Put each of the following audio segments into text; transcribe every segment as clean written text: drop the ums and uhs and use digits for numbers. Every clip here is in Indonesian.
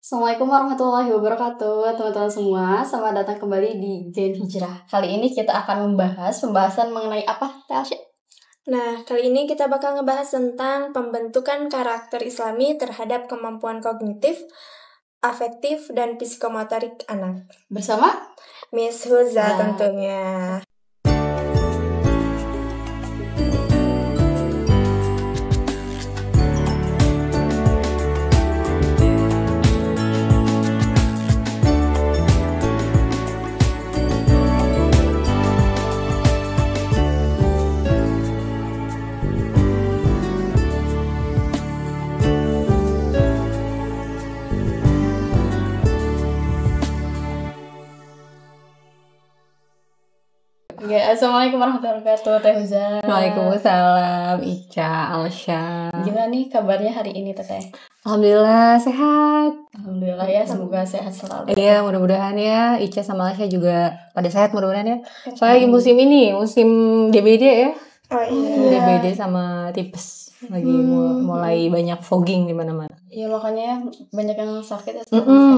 Assalamualaikum warahmatullahi wabarakatuh, teman-teman semua. Selamat datang kembali di Gen Hijrah. Kali ini kita akan membahas pembahasan mengenai apa, Teh Asya? Nah, kali ini kita bakal ngebahas tentang pembentukan karakter Islami terhadap kemampuan kognitif, afektif, dan psikomotorik anak. Bersama Miss Huza Nah. tentunya. Ya, Assalamualaikum warahmatullahi wabarakatuh, Teh Huza. Waalaikumsalam, Ica, Alsya. Gimana nih kabarnya hari ini, Teteh? Alhamdulillah sehat. Alhamdulillah ya, semoga sehat selalu. Iya, mudah-mudahan ya Ica sama Alsya juga pada sehat mudah-mudahan ya. Soalnya lagi musim DBD ya. Oh iya. DBD sama tipes. Lagi mulai banyak fogging di mana-mana. Iya, makanya banyak yang sakit ya.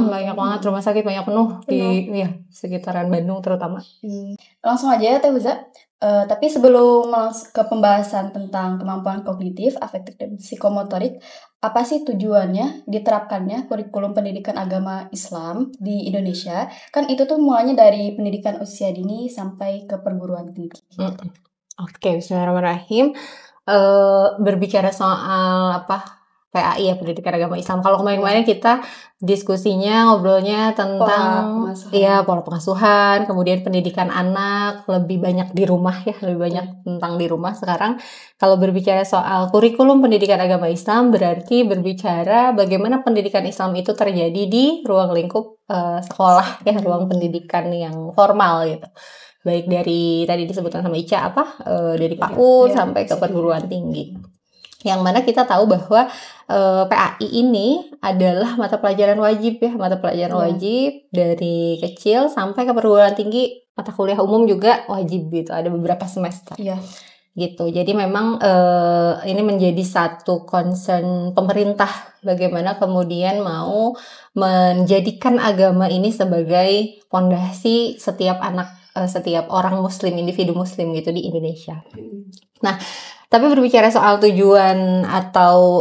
Banyak banget rumah sakit banyak penuh di sekitaran Bandung terutama. Langsung aja ya, Teh Huza. Tapi sebelum ke pembahasan tentang kemampuan kognitif, afektif, dan psikomotorik, apa sih tujuannya diterapkannya kurikulum pendidikan agama Islam di Indonesia? Kan itu tuh mulanya dari pendidikan usia dini sampai ke perguruan tinggi. Oke, bismillahirrahmanirrahim. Berbicara soal PAI ya, pendidikan agama Islam. Kalau kemarin-kemarin kita diskusinya ngobrolnya tentang pola pengasuhan, kemudian pendidikan anak, lebih banyak di rumah ya, lebih banyak tentang di rumah. Sekarang kalau berbicara soal kurikulum pendidikan agama Islam berarti berbicara bagaimana pendidikan Islam itu terjadi di ruang lingkup sekolah ya, ruang pendidikan yang formal gitu. Baik dari tadi disebutkan sama Ica dari PAUD sampai ke perguruan tinggi. Yang mana kita tahu bahwa PAI ini adalah mata pelajaran wajib ya, mata pelajaran wajib dari kecil sampai ke perguruan tinggi, mata kuliah umum juga wajib gitu, ada beberapa semester. Iya. Gitu. Jadi memang ini menjadi satu concern pemerintah bagaimana kemudian mau menjadikan agama ini sebagai fondasi setiap orang muslim, individu muslim gitu di Indonesia. Nah, tapi berbicara soal tujuan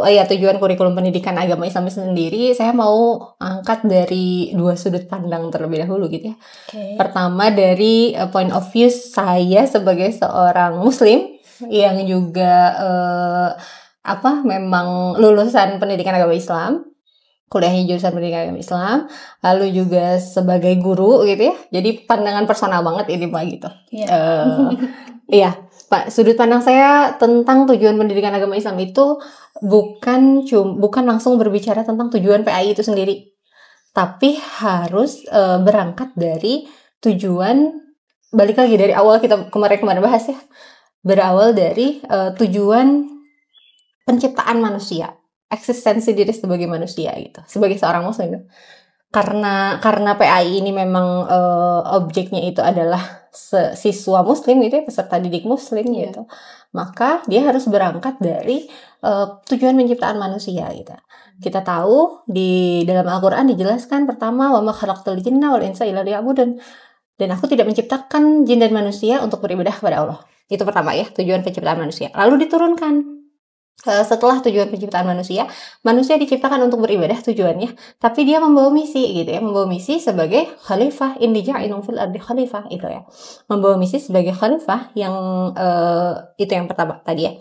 tujuan kurikulum pendidikan agama Islam sendiri, saya mau angkat dari dua sudut pandang terlebih dahulu gitu ya. Okay. Pertama dari point of view saya sebagai seorang muslim yang juga memang lulusan pendidikan agama Islam, kuliahnya jurusan pendidikan agama Islam, lalu juga sebagai guru gitu ya. Jadi pandangan personal banget ini Pak gitu. Iya, Pak, sudut pandang saya tentang tujuan pendidikan agama Islam itu bukan langsung berbicara tentang tujuan PAI itu sendiri, tapi harus berangkat dari tujuan, balik lagi dari awal kita kemarin bahas ya, berawal dari tujuan penciptaan manusia, eksistensi diri sebagai manusia gitu, sebagai seorang muslim. Karena PAI ini memang objeknya itu adalah siswa muslim gitu ya, peserta didik muslim gitu, maka dia harus berangkat dari tujuan penciptaan manusia gitu. Kita tahu di dalam Al-Quran dijelaskan pertama, wa ma khalaqtul jinna wal insa illa liya'budun, dan aku tidak menciptakan jin dan manusia untuk beribadah kepada Allah. Itu pertama ya, tujuan penciptaan manusia. Lalu diturunkan setelah tujuan penciptaan manusia diciptakan untuk beribadah tujuannya, tapi dia membawa misi gitu ya, membawa misi sebagai khalifah, inni ja'ilun fil ardi khalifah itu ya, membawa misi sebagai khalifah yang itu yang pertama tadi ya.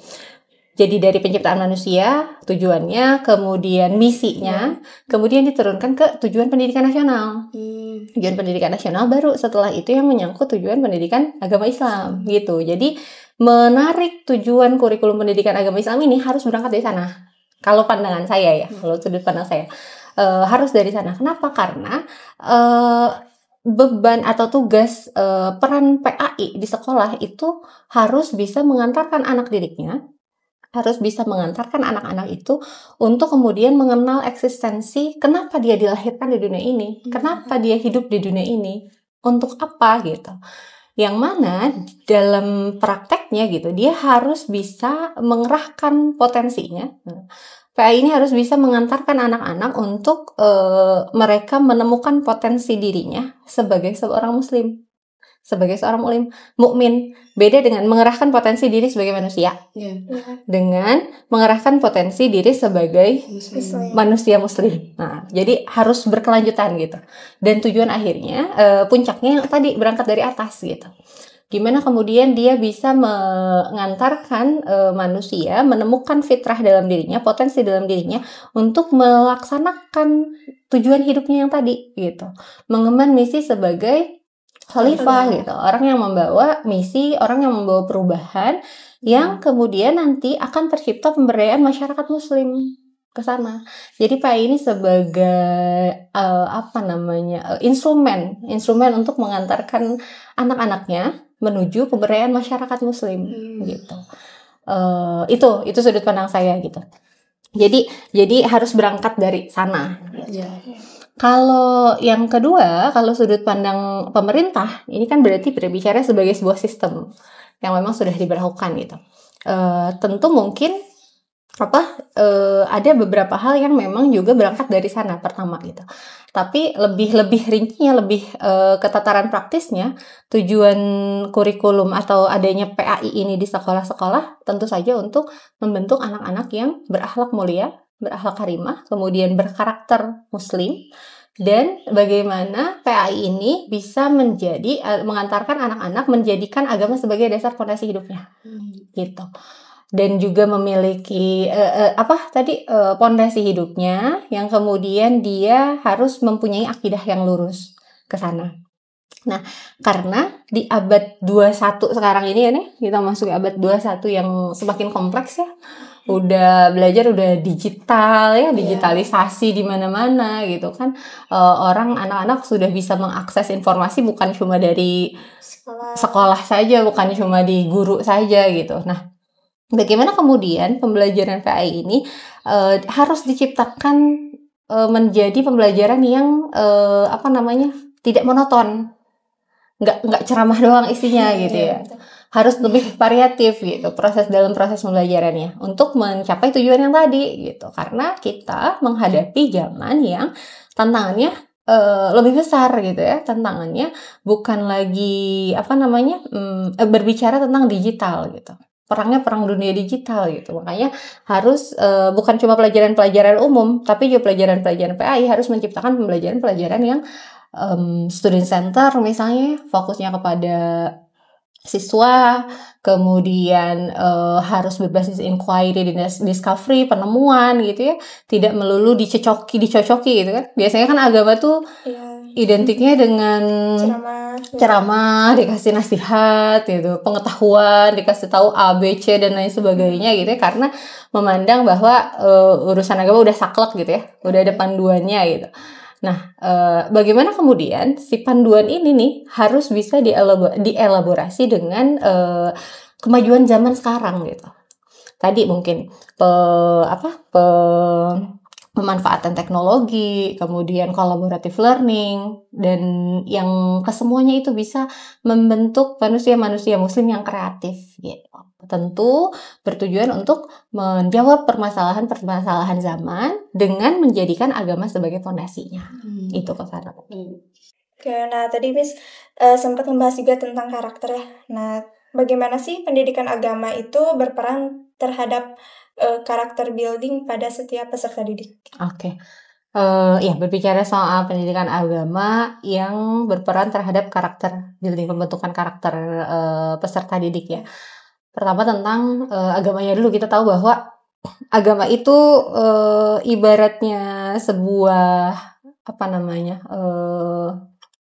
Jadi dari penciptaan manusia tujuannya, kemudian misinya, kemudian diturunkan ke tujuan pendidikan nasional. Tujuan pendidikan nasional baru setelah itu yang menyangkut tujuan pendidikan agama Islam gitu. Jadi menarik tujuan kurikulum pendidikan agama Islam ini harus berangkat dari sana. Kalau pandangan saya ya, kalau sudut pandang saya harus dari sana. Kenapa? Karena beban atau tugas peran PAI di sekolah itu harus bisa mengantarkan anak didiknya, harus bisa mengantarkan anak-anak itu untuk kemudian mengenal eksistensi kenapa dia dilahirkan di dunia ini, kenapa dia hidup di dunia ini, untuk apa gitu. Yang mana dalam prakteknya gitu, dia harus bisa mengerahkan potensinya, PAI ini harus bisa mengantarkan anak-anak untuk mereka menemukan potensi dirinya sebagai seorang muslim, sebagai seorang mukmin. Beda dengan mengerahkan potensi diri sebagai manusia, dengan mengerahkan potensi diri sebagai manusia muslim. Nah, jadi harus berkelanjutan gitu. Dan tujuan akhirnya, puncaknya yang tadi berangkat dari atas gitu. Gimana kemudian dia bisa mengantarkan manusia menemukan fitrah dalam dirinya, potensi dalam dirinya untuk melaksanakan tujuan hidupnya yang tadi gitu. Mengemban misi sebagai khalifah gitu. Orang yang membawa misi, orang yang membawa perubahan yang kemudian nanti akan tercipta pemberdayaan masyarakat muslim ke sana. Jadi PAI ini sebagai instrumen untuk mengantarkan anak-anaknya menuju pemberdayaan masyarakat muslim gitu. Itu sudut pandang saya gitu. Jadi harus berangkat dari sana. Kalau yang kedua, kalau sudut pandang pemerintah, ini kan berarti berbicara sebagai sebuah sistem yang memang sudah diberlakukan gitu. Tentu mungkin ada beberapa hal yang memang juga berangkat dari sana pertama gitu. Tapi lebih rincinya, lebih ke tataran praktisnya, tujuan kurikulum atau adanya PAI ini di sekolah-sekolah tentu saja untuk membentuk anak-anak yang berakhlak mulia, berakhlak karimah, kemudian berkarakter muslim, dan bagaimana PAI ini bisa mengantarkan anak-anak menjadikan agama sebagai dasar fondasi hidupnya gitu. Dan juga memiliki fondasi hidupnya yang kemudian dia harus mempunyai akidah yang lurus ke sana. Nah, karena di abad 21 sekarang ini ya nih, kita masuk abad 21 yang semakin kompleks ya. Udah belajar udah digital ya, digitalisasi di mana-mana gitu kan. Anak-anak sudah bisa mengakses informasi bukan cuma dari sekolah saja, bukan cuma di guru saja gitu. Nah, bagaimana kemudian pembelajaran PAI ini harus diciptakan menjadi pembelajaran yang tidak monoton, nggak ceramah doang isinya gitu ya. Harus lebih variatif gitu proses pembelajarannya untuk mencapai tujuan yang tadi gitu. Karena kita menghadapi zaman yang tantangannya lebih besar gitu ya. Tantangannya bukan lagi berbicara tentang digital gitu. Perang dunia digital gitu. Makanya harus bukan cuma pelajaran-pelajaran umum, tapi juga pelajaran-pelajaran PAI harus menciptakan pelajaran-pelajaran yang student center misalnya, fokusnya kepada siswa, kemudian harus berbasis inquiry, discovery, penemuan gitu ya, tidak melulu dicocoki gitu kan. Biasanya kan agama tuh identiknya dengan ceramah, dikasih nasihat gitu, pengetahuan, dikasih tahu A, B, C dan lain sebagainya gitu ya, karena memandang bahwa urusan agama udah saklek gitu ya, udah ada panduannya gitu. Nah, bagaimana kemudian si panduan ini nih harus bisa dielaborasi dengan kemajuan zaman sekarang gitu. Tadi mungkin pemanfaatan teknologi, kemudian collaborative learning, dan yang kesemuanya itu bisa membentuk manusia-manusia muslim yang kreatif gitu. Tentu bertujuan untuk menjawab permasalahan-permasalahan zaman dengan menjadikan agama sebagai fondasinya. Itu kesana. Oke, nah tadi Miss sempat membahas juga tentang karakter ya. Nah, bagaimana sih pendidikan agama itu berperan terhadap karakter building pada setiap peserta didik? Oke. Berbicara soal pendidikan agama yang berperan terhadap karakter building, pembentukan karakter peserta didik ya. Pertama tentang agamanya dulu. Kita tahu bahwa agama itu ibaratnya sebuah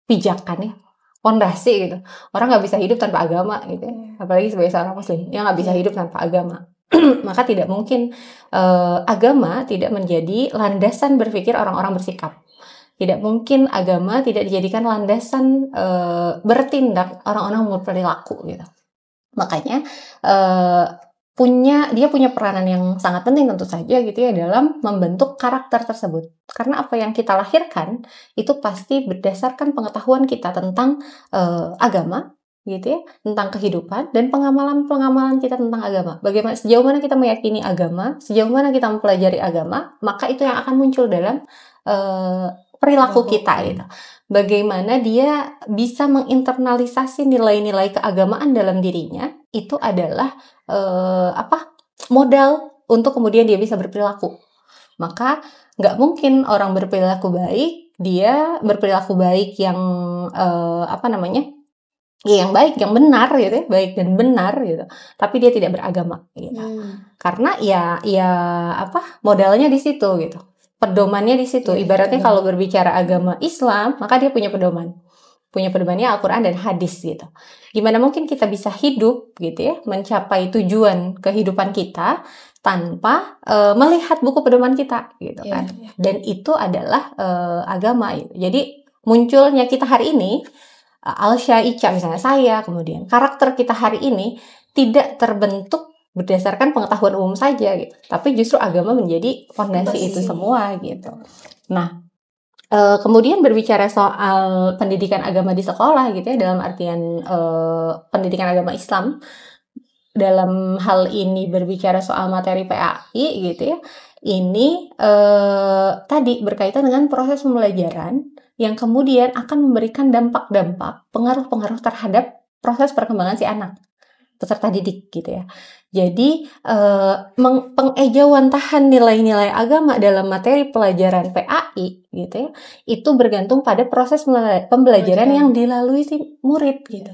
pijakan ya, fondasi gitu. Orang nggak bisa hidup tanpa agama gitu ya. Apalagi sebagai seorang muslim, yang nggak bisa hidup tanpa agama. Maka tidak mungkin agama tidak menjadi landasan berpikir orang-orang bersikap. Tidak mungkin agama tidak dijadikan landasan bertindak orang-orang berperilaku gitu. Makanya dia punya peranan yang sangat penting tentu saja gitu ya dalam membentuk karakter tersebut. Karena apa yang kita lahirkan itu pasti berdasarkan pengetahuan kita tentang agama gitu ya, tentang kehidupan dan pengamalan kita tentang agama. Bagaimana, sejauh mana kita meyakini agama, sejauh mana kita mempelajari agama, maka itu yang akan muncul dalam perilaku kita gitu. Bagaimana dia bisa menginternalisasi nilai-nilai keagamaan dalam dirinya, itu adalah modal untuk kemudian dia bisa berperilaku. Maka nggak mungkin orang berperilaku baik, dia berperilaku baik yang yang baik, yang benar gitu ya, baik dan benar gitu. Tapi dia tidak beragama gitu. Karena modalnya di situ gitu. Pedomannya di situ. Ibaratnya kalau berbicara agama Islam, maka dia punya pedoman. Punya pedomannya Al-Qur'an dan hadis gitu. Gimana mungkin kita bisa hidup gitu ya, mencapai tujuan kehidupan kita tanpa melihat buku pedoman kita gitu kan. Dan itu adalah agama gitu. Jadi munculnya kita hari ini, Alsya, Ica misalnya, saya, kemudian karakter kita hari ini tidak terbentuk berdasarkan pengetahuan umum saja gitu, tapi justru agama menjadi fondasi itu semua gitu. Nah, kemudian berbicara soal pendidikan agama di sekolah gitu ya, dalam artian pendidikan agama Islam, dalam hal ini berbicara soal materi PAI gitu ya, ini tadi berkaitan dengan proses pembelajaran yang kemudian akan memberikan dampak-dampak, pengaruh-pengaruh terhadap proses perkembangan si anak, peserta didik gitu ya. Jadi pengejauhantahan nilai-nilai agama dalam materi pelajaran PAI gitu ya, itu bergantung pada proses pembelajaran yang dilalui si murid gitu.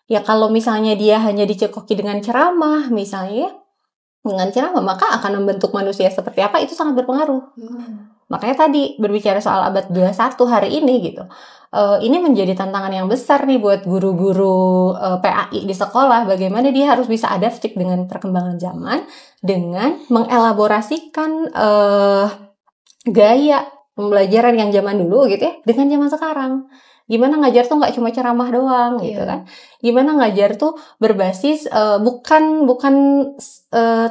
Ya kalau misalnya dia hanya dicekoki dengan ceramah misalnya, maka akan membentuk manusia seperti apa itu sangat berpengaruh. Makanya tadi berbicara soal abad 21 hari ini gitu. Ini menjadi tantangan yang besar nih buat guru-guru PAI di sekolah. Bagaimana dia harus bisa adaptif dengan perkembangan zaman, dengan mengelaborasikan gaya pembelajaran yang zaman dulu gitu ya, dengan zaman sekarang. Gimana ngajar tuh nggak cuma ceramah doang gitu kan. Gimana ngajar tuh berbasis bukan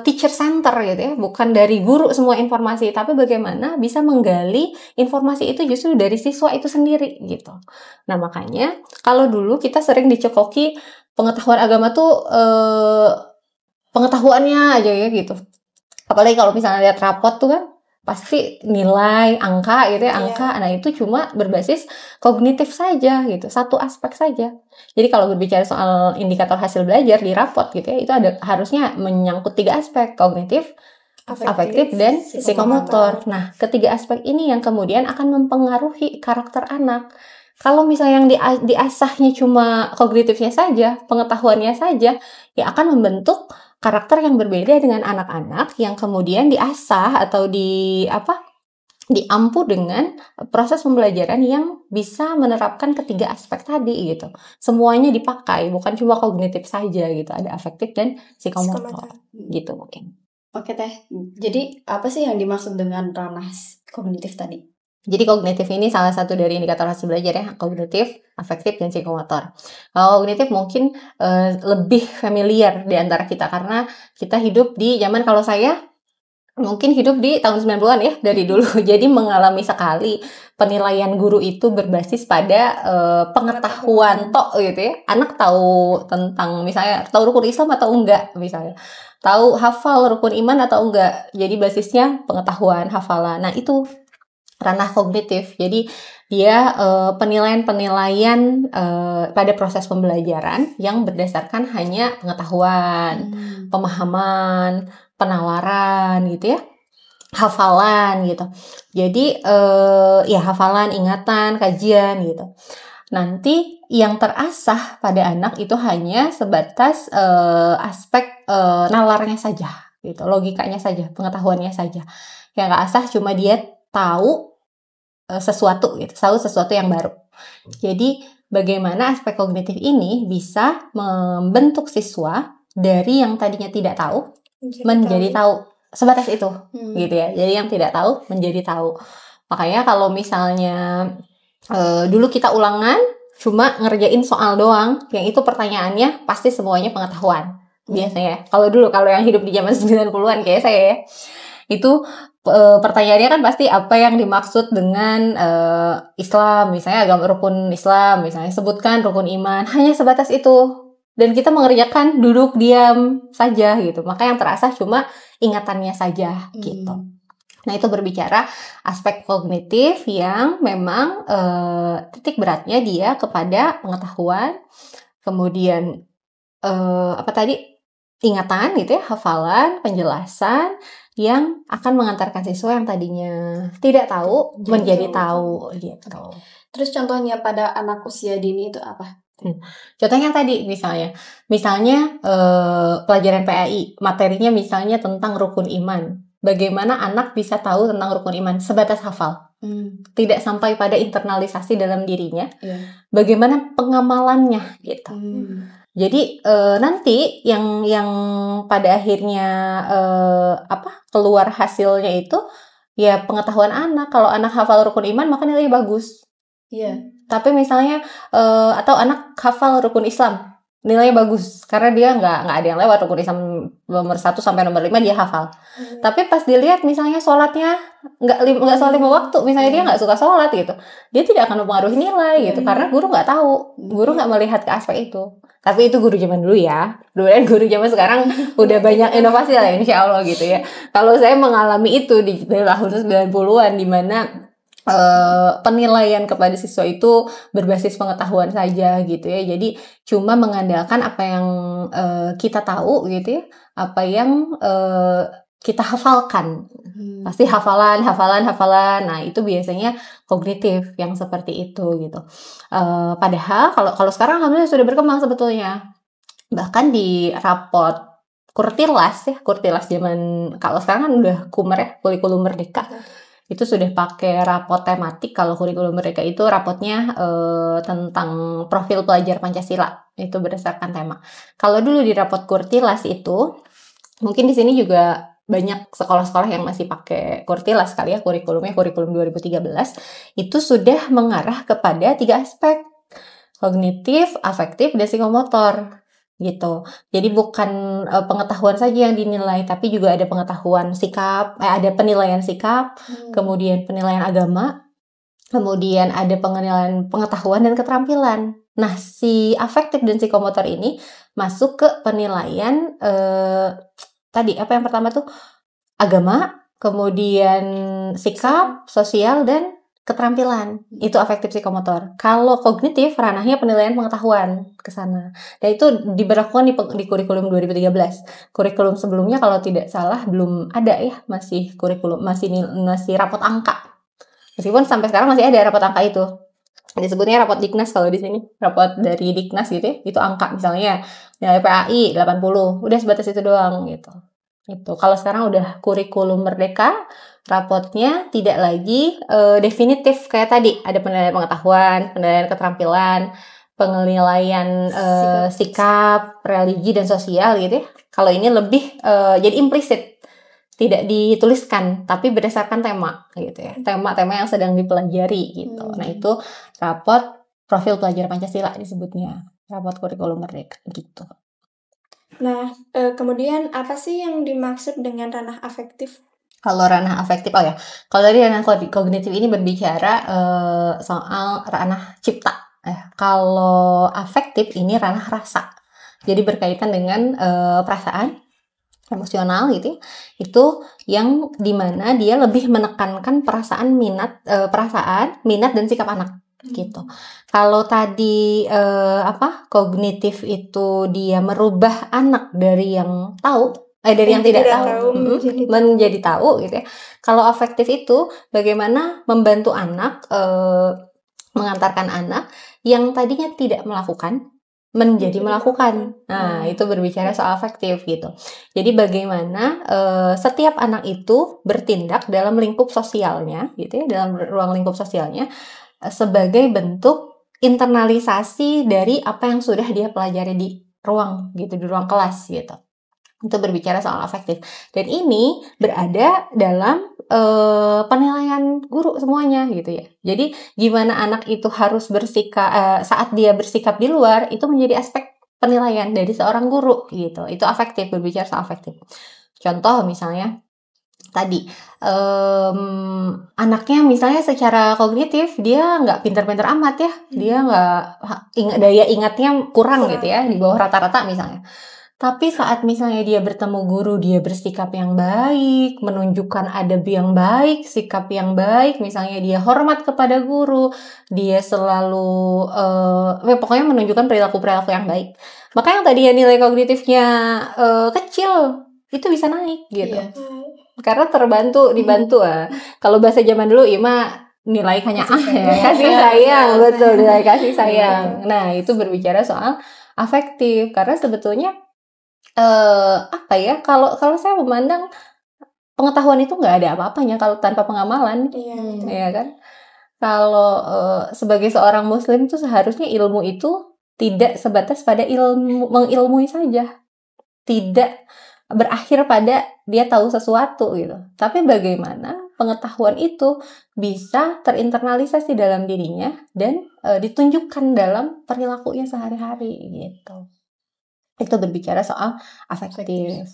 teacher center gitu ya, bukan dari guru semua informasi, tapi bagaimana bisa menggali informasi itu justru dari siswa itu sendiri gitu. Nah makanya kalau dulu kita sering dicekoki pengetahuan agama tuh pengetahuannya aja ya gitu. Apalagi kalau misalnya lihat rapot tuh kan pasti nilai, angka gitu ya, angka. Nah itu cuma berbasis kognitif saja gitu, satu aspek saja. Jadi kalau berbicara soal indikator hasil belajar di rapot gitu ya, itu harusnya menyangkut 3 aspek, kognitif, afektif dan psikomotor. Nah, ketiga aspek ini yang kemudian akan mempengaruhi karakter anak. Kalau misalnya yang diasahnya cuma kognitifnya saja, pengetahuannya saja, ya akan membentuk karakter yang berbeda dengan anak-anak yang kemudian diasah atau diampu dengan proses pembelajaran yang bisa menerapkan ketiga aspek tadi gitu. Semuanya dipakai, bukan cuma kognitif saja gitu, ada afektif dan psikomotor gitu mungkin. Oke Teh, jadi apa sih yang dimaksud dengan ranah kognitif tadi? Jadi kognitif ini salah satu dari indikator hasil belajar ya, kognitif, afektif, dan psikomotor. Kalau kognitif mungkin lebih familiar di antara kita karena kita hidup di zaman, kalau saya mungkin hidup di tahun 90-an ya, dari dulu. Jadi mengalami sekali penilaian guru itu berbasis pada pengetahuan tok gitu ya. Anak tahu tentang misalnya tahu rukun Islam atau enggak misalnya. Tahu hafal rukun iman atau enggak. Jadi basisnya pengetahuan, hafalan. Nah, itu ranah kognitif. Jadi dia penilaian-penilaian pada proses pembelajaran yang berdasarkan hanya pengetahuan, pemahaman, penawaran gitu ya, hafalan gitu. Jadi ya hafalan, ingatan, kajian gitu. Nanti yang terasah pada anak itu hanya sebatas aspek nalarnya saja gitu, logikanya saja, pengetahuannya saja. Yang nggak asah cuma dia tahu sesuatu gitu, tahu sesuatu yang baru. Jadi bagaimana aspek kognitif ini bisa membentuk siswa dari yang tadinya tidak tahu menjadi tahu, sebatas itu gitu ya. Jadi yang tidak tahu menjadi tahu. Makanya kalau misalnya dulu kita ulangan cuma ngerjain soal doang, yang itu pertanyaannya pasti semuanya pengetahuan biasanya. Kalau dulu, kalau yang hidup di zaman 90-an kayak saya ya, itu pertanyaannya kan pasti apa yang dimaksud dengan Islam, misalnya agama rukun Islam, misalnya sebutkan rukun iman, hanya sebatas itu. Dan kita mengerjakan duduk diam saja gitu. Maka yang terasa cuma ingatannya saja gitu. Nah, itu berbicara aspek kognitif yang memang titik beratnya dia kepada pengetahuan, kemudian ingatan gitu ya, hafalan, penjelasan yang akan mengantarkan siswa yang tadinya tidak tahu menjadi tahu gitu. Terus contohnya pada anak usia dini itu apa? Contohnya tadi misalnya pelajaran PAI, materinya misalnya tentang rukun iman. Bagaimana anak bisa tahu tentang rukun iman sebatas hafal, tidak sampai pada internalisasi dalam dirinya. Bagaimana pengamalannya gitu. Jadi nanti yang pada akhirnya keluar hasilnya itu ya pengetahuan anak. Kalau anak hafal rukun iman maka nilainya bagus. Tapi misalnya atau anak hafal rukun Islam, nilainya bagus karena dia nggak ada yang lewat, rukun Islam nomor 1 sampai nomor 5 dia hafal. Tapi pas dilihat misalnya sholatnya nggak sholat 5 waktu, misalnya dia nggak suka sholat gitu, dia tidak akan mempengaruhi nilai gitu karena guru nggak tahu, guru nggak melihat ke aspek itu. Tapi itu guru zaman dulu ya. Kemudian guru zaman sekarang udah banyak inovasi lah insya Allah gitu ya. Kalau saya mengalami itu di tahun 90-an di mana penilaian kepada siswa itu berbasis pengetahuan saja gitu ya. Jadi cuma mengandalkan apa yang kita tahu gitu ya, apa yang kita hafalkan. Pasti hafalan. Nah, itu biasanya kognitif yang seperti itu gitu. Padahal kalau sekarang alhamdulillah sudah berkembang sebetulnya. Bahkan di rapot Kurtilas zaman, kalau sekarang kan udah Kumer ya, kurikulum merdeka. Itu sudah pakai rapot tematik. Kalau kurikulum mereka itu rapotnya tentang profil pelajar Pancasila, itu berdasarkan tema. Kalau dulu di rapot Kurtilas itu, mungkin di sini juga banyak sekolah-sekolah yang masih pakai Kurtilas kali ya, kurikulum 2013 itu sudah mengarah kepada 3 aspek: kognitif, afektif, dan psikomotor. Gitu. Jadi bukan pengetahuan saja yang dinilai, tapi juga ada pengetahuan sikap, ada penilaian sikap, kemudian penilaian agama, kemudian ada penilaian pengetahuan dan keterampilan. Nah, si afektif dan psikomotor ini masuk ke penilaian tadi apa yang pertama tuh agama, kemudian sikap, sosial, dan keterampilan. Itu afektif psikomotor. Kalau kognitif ranahnya penilaian pengetahuan ke sana. Dan itu diberlakukan di kurikulum 2013. Kurikulum sebelumnya kalau tidak salah belum ada ya, masih kurikulum masih rapot angka. Meskipun sampai sekarang masih ada rapot angka itu. Disebutnya rapot Diknas kalau di sini. Rapot dari Diknas gitu ya. Itu angka misalnya nilai PAI 80. Udah sebatas itu doang gitu. Itu. Kalau sekarang udah kurikulum merdeka, rapotnya tidak lagi definitif kayak tadi. Ada penilaian pengetahuan, penilaian keterampilan, penilaian sikap, religi, dan sosial gitu ya. Kalau ini lebih jadi implisit, tidak dituliskan, tapi berdasarkan tema gitu ya. Tema-tema yang sedang dipelajari gitu. Nah, itu rapot profil pelajar Pancasila disebutnya. Rapot kurikulum merdeka gitu. Nah, kemudian apa sih yang dimaksud dengan ranah afektif? Kalau ranah afektif, kalau tadi ranah kognitif ini berbicara soal ranah cipta. Kalau afektif ini ranah rasa. Jadi berkaitan dengan perasaan, emosional gitu. Itu yang dimana dia lebih menekankan perasaan, minat, dan sikap anak. Gitu. Kalau tadi kognitif itu dia merubah anak dari yang tahu dari yang tidak tahu menjadi tahu gitu ya. Kalau afektif itu bagaimana membantu anak, mengantarkan anak yang tadinya tidak melakukan menjadi melakukan. Nah, itu berbicara soal afektif gitu. Jadi bagaimana setiap anak itu bertindak dalam lingkup sosialnya gitu ya, dalam ruang lingkup sosialnya sebagai bentuk internalisasi dari apa yang sudah dia pelajari di ruang gitu, di ruang kelas gitu. Itu berbicara soal afektif. Dan ini berada dalam penilaian guru semuanya gitu ya. Jadi gimana anak itu harus bersikap saat dia bersikap di luar, itu menjadi aspek penilaian dari seorang guru gitu. Itu afektif, berbicara soal afektif. Contoh misalnya tadi anaknya misalnya secara kognitif dia nggak pinter-pinter amat ya, dia nggak daya ingatnya kurang gitu ya, di bawah rata-rata misalnya. Tapi saat misalnya dia bertemu guru, dia bersikap yang baik, menunjukkan adab yang baik, sikap yang baik, misalnya dia hormat kepada guru, dia selalu pokoknya menunjukkan perilaku-perilaku yang baik. Maka yang tadi ya nilai kognitifnya kecil itu bisa naik gitu. Iya. Karena dibantu lah. Kalau bahasa zaman dulu Ima nilai hanya kasih sayang, betul, nilai kasih sayang. Nah, itu berbicara soal afektif, karena sebetulnya apa ya, kalau saya memandang pengetahuan itu nggak ada apa-apanya kalau tanpa pengamalan. Ya kan? Kalau sebagai seorang muslim tuh seharusnya ilmu itu tidak sebatas pada mengilmui saja, tidak berakhir pada dia tahu sesuatu gitu. Tapi bagaimana pengetahuan itu bisa terinternalisasi dalam dirinya dan ditunjukkan dalam perilakunya sehari-hari gitu. Itu berbicara soal afektif.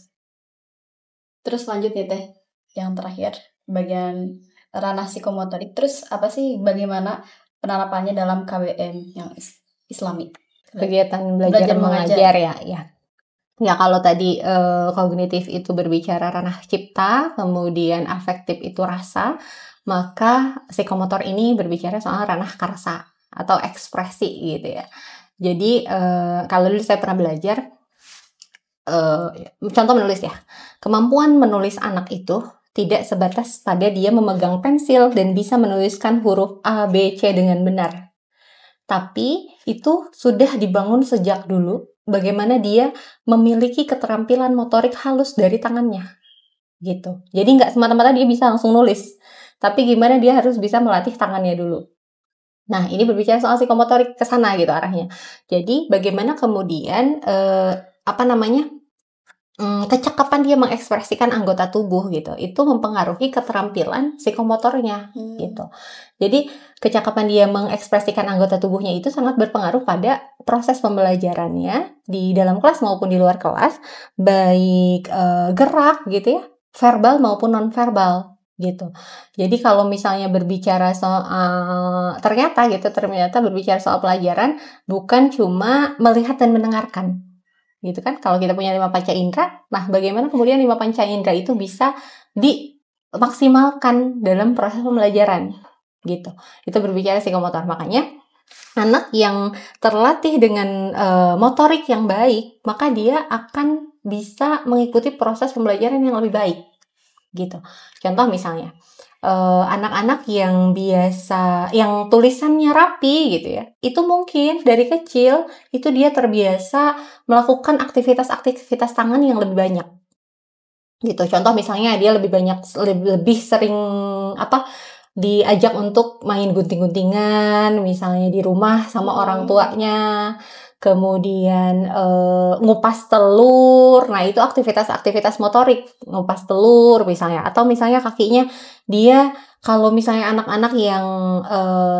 Terus lanjut ya Teh, yang terakhir bagian ranah psikomotorik. Terus apa sih, bagaimana penerapannya dalam KBM yang Islami? Kegiatan belajar mengajar ya. Ya, kalau tadi kognitif itu berbicara ranah cipta, kemudian afektif itu rasa, maka psikomotor ini berbicara soal ranah karsa atau ekspresi gitu ya. Jadi kalau dulu saya pernah belajar, contoh menulis ya, kemampuan menulis anak itu tidak sebatas pada dia memegang pensil dan bisa menuliskan huruf A, B, C dengan benar. Tapi itu sudah dibangun sejak dulu, bagaimana dia memiliki keterampilan motorik halus dari tangannya, gitu. Jadi nggak semata-mata dia bisa langsung nulis, tapi gimana dia harus bisa melatih tangannya dulu. Nah, ini berbicara soal psikomotorik ke sana gitu arahnya. Jadi bagaimana kemudian kecakapan dia mengekspresikan anggota tubuh gitu, itu mempengaruhi keterampilan psikomotornya gitu. Jadi kecakapan dia mengekspresikan anggota tubuhnya itu sangat berpengaruh pada proses pembelajarannya di dalam kelas maupun di luar kelas, baik gerak gitu ya, verbal maupun non-verbal gitu. Jadi kalau misalnya berbicara soal ternyata berbicara soal pelajaran bukan cuma melihat dan mendengarkan gitu kan. Kalau kita punya 5 panca indera, nah bagaimana kemudian 5 panca indera itu bisa dimaksimalkan dalam proses pembelajaran gitu. Itu berbicara psikomotor. Makanya anak yang terlatih dengan motorik yang baik, maka dia akan bisa mengikuti proses pembelajaran yang lebih baik gitu. Contoh misalnya anak-anak yang biasa, yang tulisannya rapi gitu ya, itu mungkin dari kecil itu dia terbiasa melakukan aktivitas tangan yang lebih banyak gitu. Contoh misalnya dia lebih sering diajak untuk main gunting-guntingan misalnya di rumah sama orang tuanya, kemudian ngupas telur. Nah, itu aktivitas motorik, ngupas telur misalnya. Atau misalnya kakinya dia, kalau misalnya anak-anak yang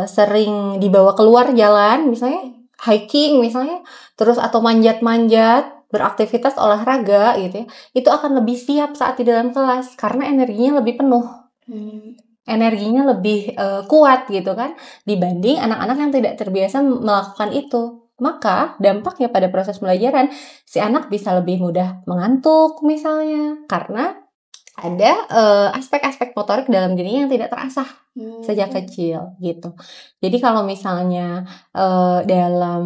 sering dibawa keluar jalan misalnya, hiking misalnya, terus atau manjat-manjat, beraktivitas olahraga gitu ya, itu akan lebih siap saat di dalam kelas karena energinya lebih penuh. Energinya lebih kuat gitu kan, dibanding anak-anak yang tidak terbiasa melakukan itu. Maka dampaknya pada proses pembelajaran, si anak bisa lebih mudah mengantuk misalnya, karena ada aspek-aspek motorik dalam dirinya yang tidak terasah sejak kecil gitu. Jadi kalau misalnya dalam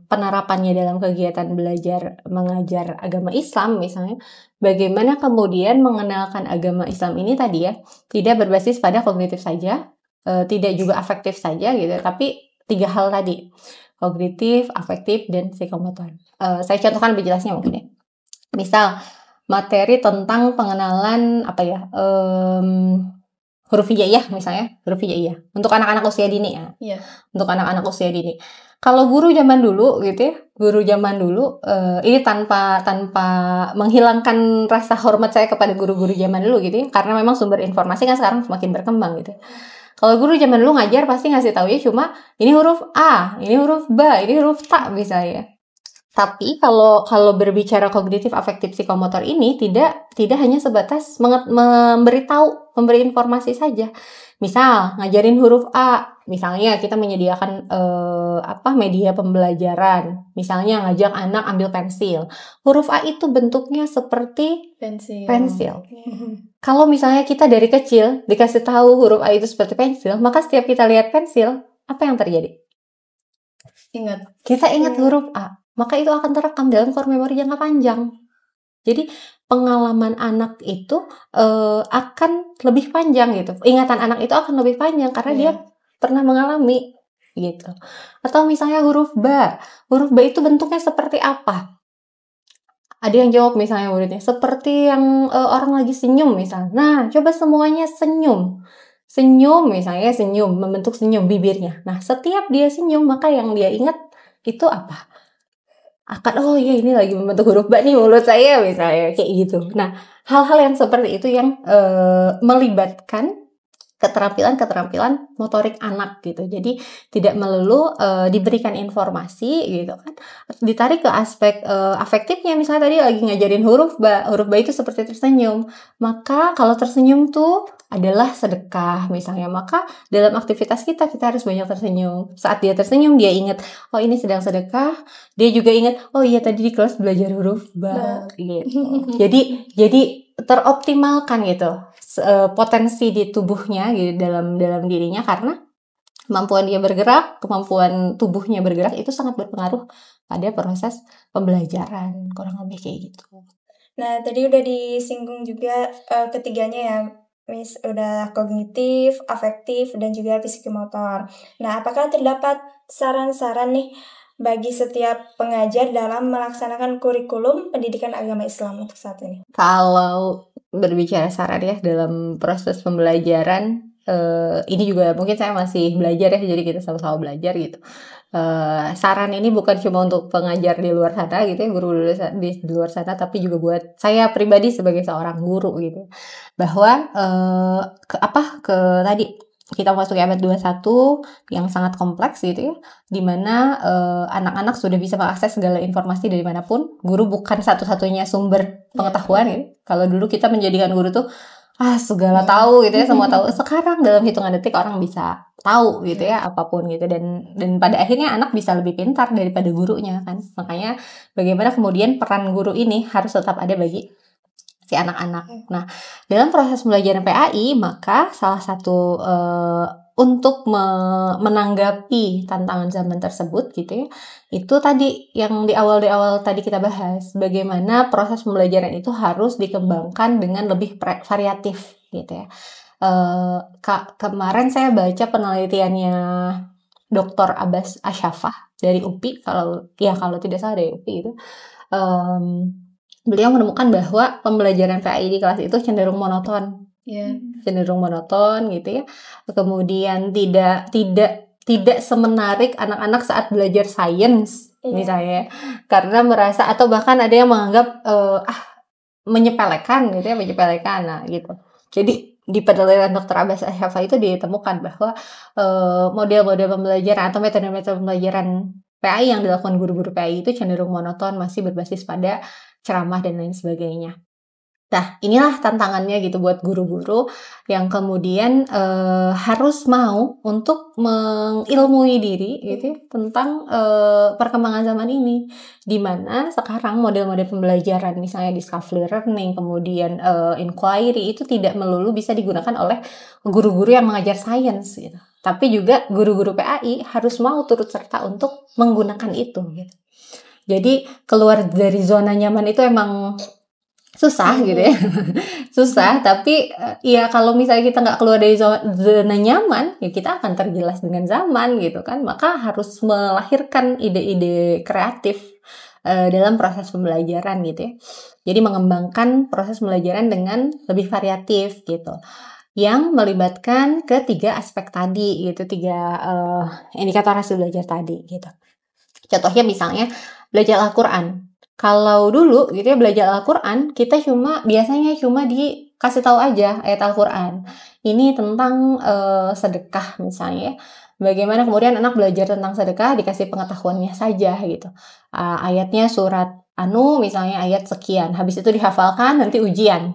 penerapannya dalam kegiatan belajar mengajar agama Islam misalnya, bagaimana kemudian mengenalkan agama Islam ini tadi ya, tidak berbasis pada kognitif saja, tidak juga afektif saja gitu, tapi 3 hal tadi, kognitif, afektif, dan psikomotor. Saya contohkan lebih jelasnya mungkin ya. Misal materi tentang pengenalan huruf hijaiyah misalnya, huruf hijaiyah untuk anak-anak usia dini ya. Iya. Untuk anak-anak usia dini. Kalau guru zaman dulu gitu ya, ini tanpa menghilangkan rasa hormat saya kepada guru-guru zaman dulu gitu ya, karena memang sumber informasi kan sekarang semakin berkembang gitu. Kalau guru zaman dulu ngajar pasti ngasih tahu ya cuma ini huruf A, ini huruf B, ini huruf Ta misalnya. Tapi kalau berbicara kognitif afektif psikomotor ini tidak hanya sebatas memberi informasi saja. Misal ngajarin huruf A, misalnya kita menyediakan media pembelajaran. Misalnya ngajak anak ambil pensil. Huruf A itu bentuknya seperti pensil. Kalau misalnya kita dari kecil dikasih tahu huruf A itu seperti pensil, maka setiap kita lihat pensil, apa yang terjadi? Kita ingat huruf A, maka itu akan terekam dalam core memory jangka panjang. Jadi pengalaman anak itu akan lebih panjang gitu. Ingatan anak itu akan lebih panjang karena dia pernah mengalami gitu. Atau misalnya huruf B itu bentuknya seperti apa? Ada yang jawab misalnya muridnya seperti yang orang lagi senyum misalnya. Nah, coba semuanya senyum. Senyum misalnya, senyum, membentuk senyum bibirnya. Nah, setiap dia senyum, maka yang dia ingat itu apa? Akan, oh iya ini lagi membentuk huruf B nih mulut saya misalnya, kayak gitu. Nah, hal-hal yang seperti itu yang melibatkan keterampilan motorik anak gitu. Jadi tidak melulu diberikan informasi gitu kan. Ditarik ke aspek afektifnya, misalnya tadi lagi ngajarin huruf B itu seperti tersenyum. Maka kalau tersenyum tuh adalah sedekah misalnya. Maka dalam aktivitas kita harus banyak tersenyum. Saat dia tersenyum dia ingat, oh ini sedang sedekah. Dia juga ingat, oh iya tadi di kelas belajar huruf B gitu. Jadi teroptimalkan gitu potensi di tubuhnya gitu, dalam dirinya, karena kemampuan dia bergerak, kemampuan tubuhnya bergerak itu sangat berpengaruh pada proses pembelajaran, kurang lebih kayak gitu. Nah, tadi udah disinggung juga ketiganya ya, Miss, udah kognitif, afektif, dan juga psikomotor. Nah, apakah terdapat saran-saran nih bagi setiap pengajar dalam melaksanakan kurikulum pendidikan agama Islam untuk saat ini? Kalau berbicara saran ya dalam proses pembelajaran, ini juga mungkin saya masih belajar ya, jadi kita sama-sama belajar gitu. Saran ini bukan cuma untuk pengajar di luar sana gitu ya, guru di luar sana, tapi juga buat saya pribadi sebagai seorang guru gitu. Bahwa tadi kita masuk abad 21 yang sangat kompleks gitu ya, dimana anak-anak sudah bisa mengakses segala informasi dari manapun. Guru bukan satu-satunya sumber pengetahuan ya. Kalau dulu kita menjadikan guru tuh segala tahu gitu ya, semua tahu. Sekarang dalam hitungan detik orang bisa tahu gitu ya, apapun gitu, dan pada akhirnya anak bisa lebih pintar daripada gurunya kan. Makanya bagaimana kemudian peran guru ini harus tetap ada bagi si anak-anak. Nah, dalam proses pembelajaran PAI, maka salah satu untuk menanggapi tantangan zaman tersebut gitu ya, itu tadi yang di awal tadi kita bahas, bagaimana proses pembelajaran itu harus dikembangkan dengan lebih variatif gitu ya. Kemarin saya baca penelitiannya Dr. Abbas Asyafah dari UPI, kalau tidak salah dari UPI itu. Beliau menemukan bahwa pembelajaran PAI di kelas itu cenderung monoton. Cenderung monoton gitu ya. Kemudian tidak semenarik anak-anak saat belajar sains misalnya, karena merasa, atau bahkan ada yang menganggap menyepelekan gitu ya, nah gitu. Jadi di penelitian Dr. Abbas Asyafah itu ditemukan bahwa model-model pembelajaran atau metode-metode pembelajaran PAI yang dilakukan guru-guru PAI itu cenderung monoton, masih berbasis pada ceramah dan lain sebagainya. Nah, inilah tantangannya gitu buat guru-guru yang kemudian harus mau untuk mengilmui diri gitu tentang perkembangan zaman ini, di mana sekarang model-model pembelajaran misalnya discovery learning, kemudian inquiry, itu tidak melulu bisa digunakan oleh guru-guru yang mengajar sains gitu. Tapi juga guru-guru PAI harus mau turut serta untuk menggunakan itu gitu. Jadi keluar dari zona nyaman itu emang susah gitu ya. Susah, tapi ya kalau misalnya kita nggak keluar dari zona nyaman, ya kita akan tergilas dengan zaman gitu kan. Maka harus melahirkan ide-ide kreatif dalam proses pembelajaran gitu ya. Jadi mengembangkan proses pembelajaran dengan lebih variatif gitu, yang melibatkan ketiga aspek tadi gitu, 3 indikator hasil belajar tadi gitu. Contohnya misalnya belajar Al-Quran. Kalau dulu gitu ya, belajar Al-Quran, kita biasanya cuma dikasih tahu aja ayat Al-Quran. Ini tentang sedekah misalnya. Bagaimana kemudian anak belajar tentang sedekah dikasih pengetahuannya saja gitu. Ayatnya surat misalnya ayat sekian, habis itu dihafalkan, nanti ujian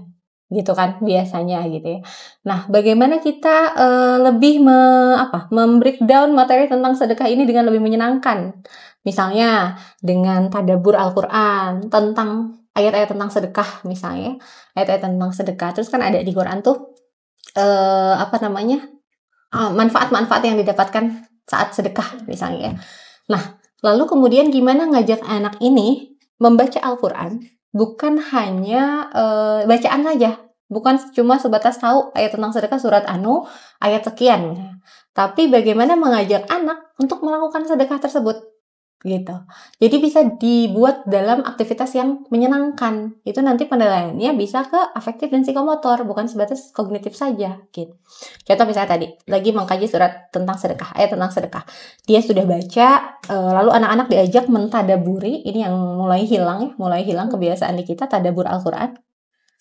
gitu kan biasanya gitu ya. Nah, bagaimana kita lebih membreakdown materi tentang sedekah ini dengan lebih menyenangkan? Misalnya dengan tadabbur Al-Qur'an tentang ayat-ayat tentang sedekah misalnya, ayat-ayat tentang sedekah. Terus kan ada di Quran tuh manfaat-manfaat yang didapatkan saat sedekah misalnya ya. Nah, lalu kemudian gimana ngajak anak ini membaca Al-Qur'an bukan hanya bacaan saja, bukan cuma sebatas tahu ayat tentang sedekah surat ayat sekian, tapi bagaimana mengajak anak untuk melakukan sedekah tersebut gitu. Jadi bisa dibuat dalam aktivitas yang menyenangkan. Itu nanti penilaiannya bisa ke afektif dan psikomotor, bukan sebatas kognitif saja gitu. Contoh misalnya tadi lagi mengkaji surat tentang sedekah, ayat tentang sedekah. Dia sudah baca, lalu anak-anak diajak mentadaburi. Ini yang mulai hilang kebiasaan di kita, tadabur Al-Qur'an.